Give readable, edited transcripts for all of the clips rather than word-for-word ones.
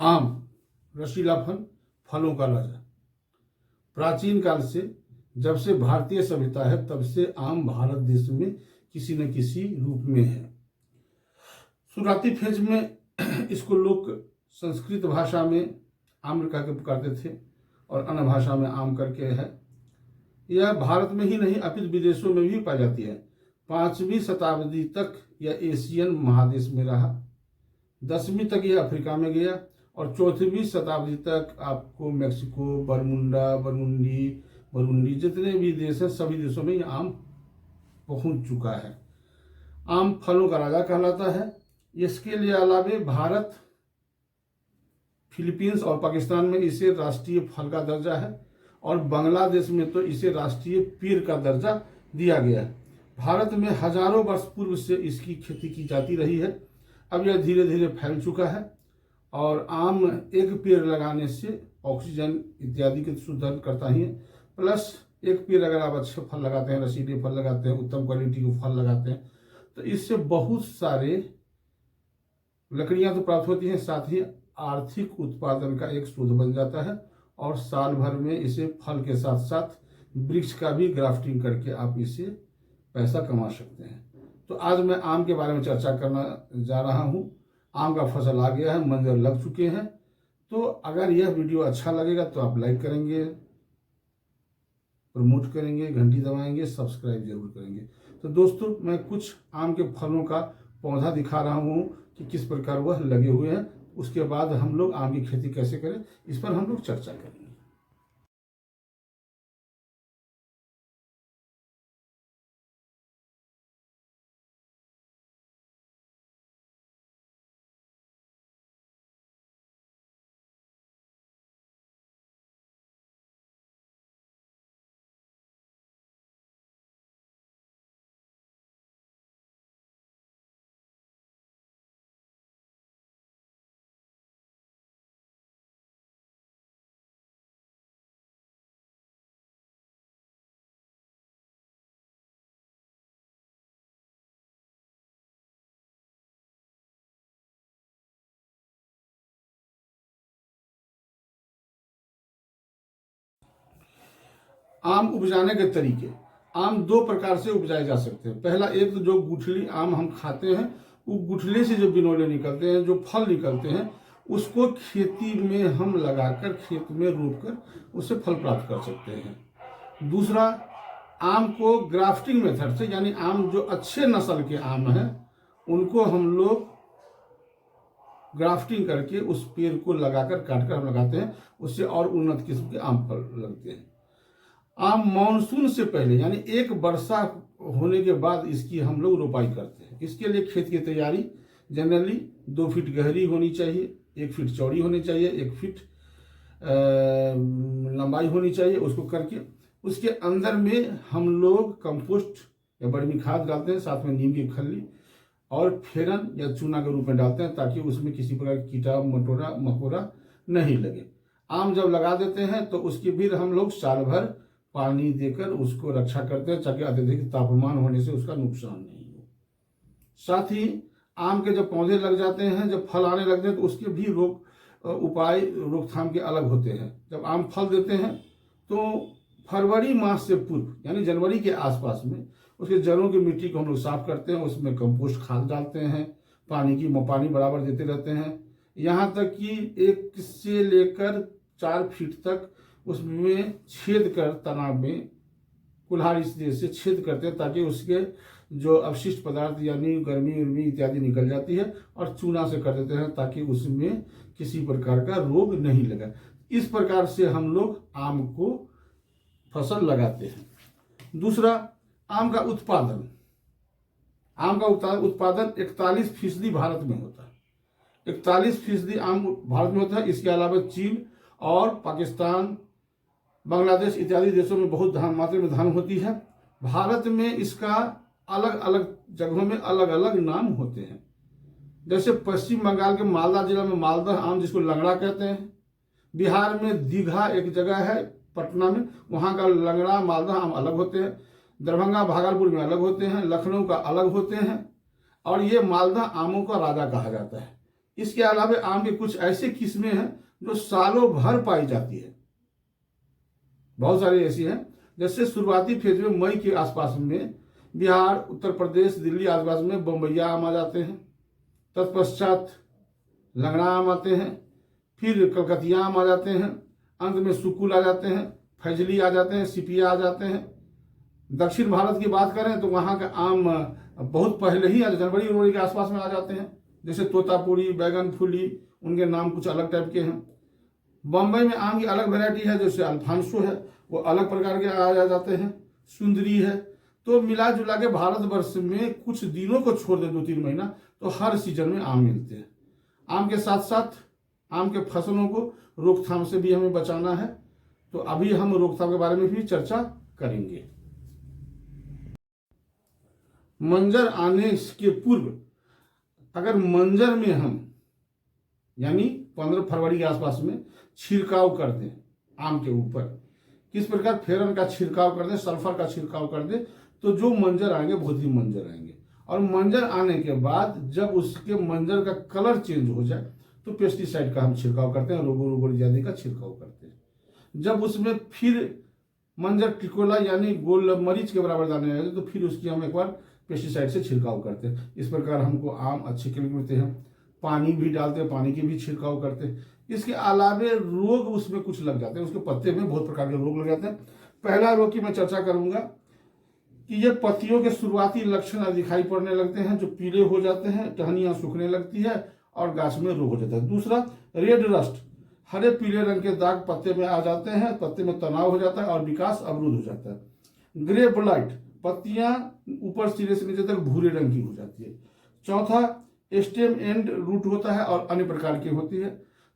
आम रसीला फल, फलों का राजा। प्राचीन काल से, जब से भारतीय सभ्यता है, तब से आम भारत देश में किसी न किसी रूप में है। शुरुआती फेज में इसको लोग संस्कृत भाषा में आम्र कह के पुकारते थे और अन्य भाषा में आम करके है। यह भारत में ही नहीं अपितु विदेशों में भी पाई जाती है। 5वीं शताब्दी तक यह एशियन महादेश में रहा, 10वीं तक यह अफ्रीका में गया और 4वीं शताब्दी तक आपको मेक्सिको, बरूंडी जितने भी देश हैं सभी देशों में यह आम पहुंच चुका है। आम फलों का राजा कहलाता है। इसके लिए अलावे भारत, फिलीपींस और पाकिस्तान में इसे राष्ट्रीय फल का दर्जा है और बांग्लादेश में तो इसे राष्ट्रीय पेड़ का दर्जा दिया गया है। भारत में हजारों वर्ष पूर्व से इसकी खेती की जाती रही है। अब यह धीरे धीरे फैल चुका है और आम एक पेड़ लगाने से ऑक्सीजन इत्यादि की शुद्धन करता ही है, प्लस एक पेड़ अगर आप अच्छे फल लगाते हैं, रसीले फल लगाते हैं, उत्तम क्वालिटी के फल लगाते हैं, तो इससे बहुत सारे लकड़ियां तो प्राप्त होती हैं, साथ ही आर्थिक उत्पादन का एक स्रोत बन जाता है और साल भर में इसे फल के साथ साथ वृक्ष का भी ग्राफ्टिंग करके आप इसे पैसा कमा सकते हैं। तो आज मैं आम के बारे में चर्चा करना जा रहा हूं। आम का फसल आ गया है, मंजर लग चुके हैं। तो अगर यह वीडियो अच्छा लगेगा तो आप लाइक करेंगे, प्रमोट करेंगे, घंटी दबाएंगे, सब्सक्राइब जरूर करेंगे। तो दोस्तों, मैं कुछ आम के फलों का पौधा दिखा रहा हूं कि किस प्रकार वह लगे हुए हैं। उसके बाद हम लोग आम की खेती कैसे करें, इस पर हम लोग चर्चा करेंगे। आम उपजाने के तरीके। आम दो प्रकार से उपजाए जा सकते हैं। पहला, एक तो जो गुठली आम हम खाते हैं, वो गुठली से जो बिनौले निकलते हैं, जो फल निकलते हैं, उसको खेती में हम लगाकर, खेत में रोपकर उससे फल प्राप्त कर सकते हैं। दूसरा, आम को ग्राफ्टिंग मेथड से, यानी आम जो अच्छे नस्ल के आम हैं उनको हम लोग ग्राफ्टिंग करके उस पेड़ को लगाकर, काटकर हम लगाते हैं, उससे और उन्नत किस्म के आम फल लगते हैं। आम मानसून से पहले, यानी एक वर्षा होने के बाद इसकी हम लोग रोपाई करते हैं। इसके लिए खेत की तैयारी जनरली 2 फीट गहरी होनी चाहिए, 1 फीट चौड़ी होनी चाहिए, 1 फीट लंबाई होनी चाहिए। उसको करके उसके अंदर में हम लोग कंपोस्ट या बर्मी खाद डालते हैं, साथ में नीम की खल्ली और फेरन या चूना के रूप में डालते हैं, ताकि उसमें किसी प्रकार की कीटा मकोड़ा नहीं लगे। आम जब लगा देते हैं तो उसकी फिर हम लोग साल भर पानी देकर उसको रक्षा करते हैं, ताकि अत्यधिक तापमान होने से उसका नुकसान नहीं हो। साथ ही आम के जब पौधे लग जाते हैं, जब फल आने लगते हैं, तो उसके भी रोकथाम के अलग होते हैं। जब आम फल देते हैं तो फरवरी मास से पूर्व, यानी जनवरी के आसपास में उसके जड़ों की मिट्टी को हम लोग साफ करते हैं, उसमें कंपोस्ट खाद डालते हैं, पानी बराबर देते रहते हैं, यहाँ तक कि 1 से लेकर 4 फीट तक उसमें छेद कर, तना में कुल्हाड़ी से छेद करते हैं, ताकि उसके जो अवशिष्ट पदार्थ यानी गर्मी उर्मी इत्यादि निकल जाती है, और चूना से कर देते हैं ताकि उसमें किसी प्रकार का रोग नहीं लगा। इस प्रकार से हम लोग आम को फसल लगाते हैं। दूसरा, आम का उत्पादन। आम का उत्पादन 41% भारत में होता है। 41% आम भारत में होता है। इसके अलावा चीन और पाकिस्तान, बांग्लादेश इत्यादि देशों में बहुत मात्रा में धान होती है। भारत में इसका अलग अलग जगहों में अलग अलग नाम होते हैं। जैसे पश्चिम बंगाल के मालदा जिला में मालदा आम, जिसको लंगड़ा कहते हैं। बिहार में दीघा एक जगह है पटना में, वहाँ का लंगड़ा मालदा आम अलग होते हैं। दरभंगा भागलपुर में अलग होते हैं, लखनऊ का अलग होते हैं। और ये मालदा आमों का राजा कहा जाता है। इसके अलावा आम के कुछ ऐसे किस्में हैं जो सालों भर पाई जाती है, बहुत सारी ऐसी हैं। जैसे शुरुआती फेज में मई के आसपास में बिहार, उत्तर प्रदेश, दिल्ली आसपास में बम्बैया आम आ जाते हैं। तत्पश्चात लंगड़ा आम आते हैं, फिर कलकतिया आम आ जाते हैं, अंत में सुकुल आ जाते हैं, फैजली आ जाते हैं, सिपिया आ जाते हैं। दक्षिण भारत की बात करें तो वहाँ का आम बहुत पहले ही जनवरी उनवरी के आसपास में आ जाते हैं। जैसे तोतापुरी, बैगन फुली, उनके नाम कुछ अलग टाइप के हैं। बम्बई में आम की अलग वैरायटी है, जैसे अल्फांसो है, वो अलग प्रकार के आ जाते हैं। सुंदरी है। तो मिला जुला के भारतवर्ष में कुछ दिनों को छोड़ दे 2-3 महीना, तो हर सीजन में आम मिलते हैं। आम के साथ साथ आम के फसलों को रोकथाम से भी हमें बचाना है, तो अभी हम रोकथाम के बारे में भी चर्चा करेंगे। मंजर आने के पूर्व अगर मंजर में हम यानी 15 फरवरी के आसपास में छिड़काव कर दें आम के ऊपर, किस प्रकार फेरन का छिड़काव कर दें, सल्फर का छिड़काव कर दें, तो जो मंजर आएंगे बहुत ही मंजर आएंगे। और मंजर आने के बाद जब उसके मंजर का कलर चेंज हो जाए तो पेस्टिसाइड का हम छिड़काव करते हैं, रोगो इत्यादि का छिड़काव करते हैं। जब उसमें फिर मंजर टिकोला यानी गोल मरीच के बराबर दाने आए तो फिर उसकी हम एक बार पेस्टिसाइड से छिड़काव करते हैं। इस प्रकार हमको आम अच्छे के लिए मिलते हैं। पानी भी डालते हैं, पानी की भी छिड़काव करते हैं। इसके अलावे रोग उसमें कुछ लग जाते हैं, उसके पत्ते में बहुत प्रकार के रोग लग जाते हैं। पहला रोग की मैं चर्चा करूंगा कि ये पत्तियों के शुरुआती लक्षण दिखाई पड़ने लगते हैं, जो पीले हो जाते हैं, टहनियां सूखने लगती है और गाछ में रोग हो जाता है। दूसरा रेड रस्ट, हरे पीले रंग के दाग पत्ते में आ जाते हैं, पत्ते में तनाव हो जाता है और विकास अवरुद्ध हो जाता है। ग्रे ब्लाइट, पत्तियां ऊपर सिरे से नीचे तक भूरे रंग की हो जाती है। चौथा स्टेम एंड रूट होता है और अन्य प्रकार की होती है।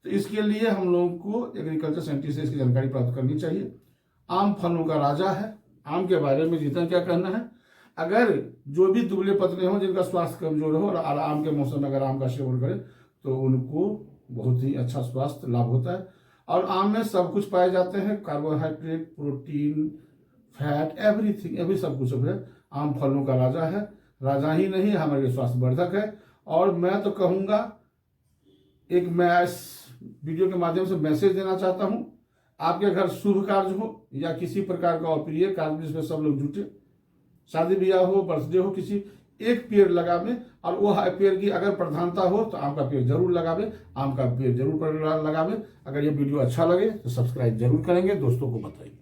तो इसके लिए हम लोगों को एग्रीकल्चर साइंटिस्ट से इसकी जानकारी प्राप्त करनी चाहिए। आम फलों का राजा है। आम के बारे में जितना क्या कहना है, अगर जो भी दुबले पतले हों, जिनका स्वास्थ्य कमजोर हो और आम के मौसम में अगर आम का सेवन करें तो उनको बहुत ही अच्छा स्वास्थ्य लाभ होता है। और आम में सब कुछ पाए जाते हैं, कार्बोहाइड्रेट, प्रोटीन, फैट, एवरीथिंग, अभी सब कुछ है। आम फलों का राजा है, राजा ही नहीं हमारे स्वास्थ्य वर्धक है। और मैं तो कहूँगा, एक मैं इस वीडियो के माध्यम से मैसेज देना चाहता हूँ, आपके घर शुभ कार्य हो या किसी प्रकार का अप्रिय कार्य जिसमें सब लोग जुटे, शादी ब्याह हो, बर्थडे हो, किसी एक पेड़ लगावे और वो पेड़ की अगर प्रधानता हो तो आम का पेड़ जरूर लगावे, आम का पेड़ जरूर लगावे। अगर ये वीडियो अच्छा लगे तो सब्सक्राइब जरूर करेंगे, दोस्तों को बताइए।